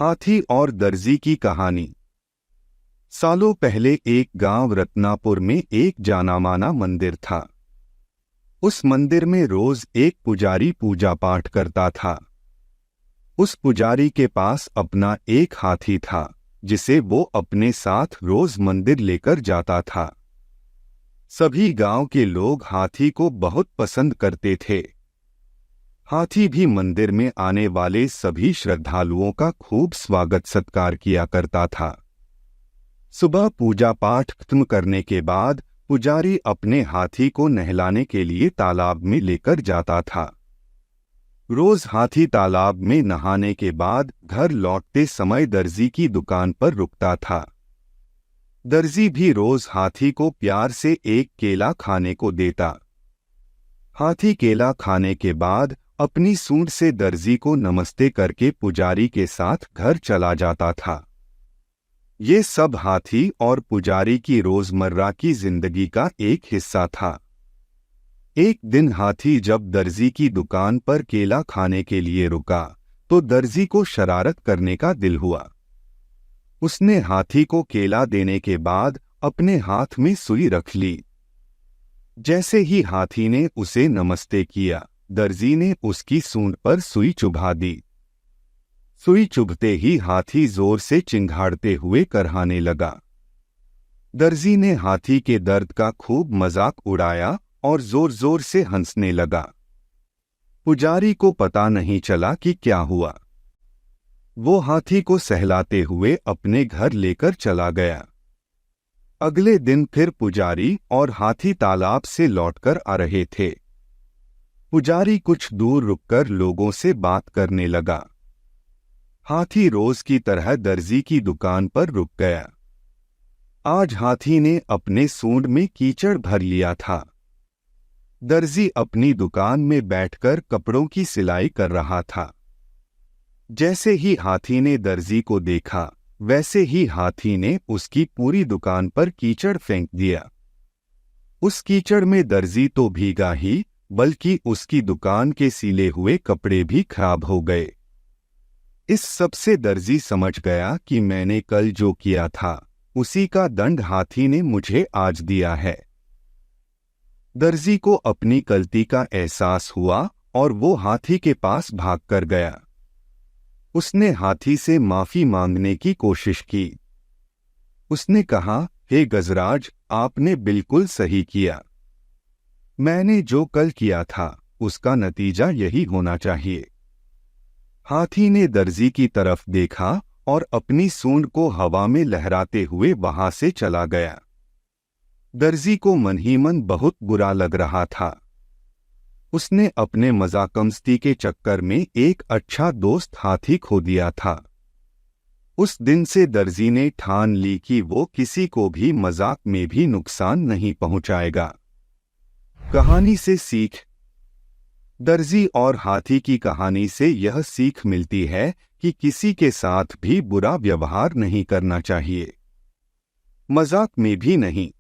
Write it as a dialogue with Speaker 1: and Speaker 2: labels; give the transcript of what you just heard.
Speaker 1: हाथी और दर्जी की कहानी। सालों पहले एक गांव रत्नापुर में एक जाना-माना मंदिर था। उस मंदिर में रोज एक पुजारी पूजा पाठ करता था। उस पुजारी के पास अपना एक हाथी था, जिसे वो अपने साथ रोज मंदिर लेकर जाता था। सभी गांव के लोग हाथी को बहुत पसंद करते थे। हाथी भी मंदिर में आने वाले सभी श्रद्धालुओं का खूब स्वागत सत्कार किया करता था। सुबह पूजा पाठ खत्म करने के बाद पुजारी अपने हाथी को नहलाने के लिए तालाब में लेकर जाता था। रोज हाथी तालाब में नहाने के बाद घर लौटते समय दर्जी की दुकान पर रुकता था। दर्जी भी रोज हाथी को प्यार से एक केला खाने को देता। हाथी केला खाने के बाद अपनी सूंड से दर्जी को नमस्ते करके पुजारी के साथ घर चला जाता था। ये सब हाथी और पुजारी की रोजमर्रा की जिंदगी का एक हिस्सा था। एक दिन हाथी जब दर्जी की दुकान पर केला खाने के लिए रुका, तो दर्जी को शरारत करने का दिल हुआ। उसने हाथी को केला देने के बाद अपने हाथ में सुई रख ली। जैसे ही हाथी ने उसे नमस्ते किया, दर्जी ने उसकी सूंड पर सुई चुभा दी। सुई चुभते ही हाथी जोर से चिंघाड़ते हुए करहाने लगा। दर्जी ने हाथी के दर्द का खूब मजाक उड़ाया और जोर जोर से हंसने लगा। पुजारी को पता नहीं चला कि क्या हुआ। वो हाथी को सहलाते हुए अपने घर लेकर चला गया। अगले दिन फिर पुजारी और हाथी तालाब से लौटकर आ रहे थे। पुजारी कुछ दूर रुककर लोगों से बात करने लगा। हाथी रोज की तरह दर्जी की दुकान पर रुक गया। आज हाथी ने अपने सूंड में कीचड़ भर लिया था। दर्जी अपनी दुकान में बैठकर कपड़ों की सिलाई कर रहा था। जैसे ही हाथी ने दर्जी को देखा, वैसे ही हाथी ने उसकी पूरी दुकान पर कीचड़ फेंक दिया। उस कीचड़ में दर्जी तो भीगा ही, बल्कि उसकी दुकान के सिले हुए कपड़े भी खराब हो गए। इस सब से दर्जी समझ गया कि मैंने कल जो किया था, उसी का दंड हाथी ने मुझे आज दिया है। दर्जी को अपनी गलती का एहसास हुआ और वो हाथी के पास भागकर गया। उसने हाथी से माफी मांगने की कोशिश की। उसने कहा, हे गजराज, आपने बिल्कुल सही किया। मैंने जो कल किया था, उसका नतीजा यही होना चाहिए। हाथी ने दर्जी की तरफ देखा और अपनी सूंड को हवा में लहराते हुए वहां से चला गया। दर्जी को मन ही मन बहुत बुरा लग रहा था। उसने अपने मजाकमस्ती के चक्कर में एक अच्छा दोस्त हाथी खो दिया था। उस दिन से दर्जी ने ठान ली कि वो किसी को भी मजाक में भी नुकसान नहीं पहुंचाएगा। कहानी से सीख। दर्जी और हाथी की कहानी से यह सीख मिलती है कि किसी के साथ भी बुरा व्यवहार नहीं करना चाहिए, मजाक में भी नहीं।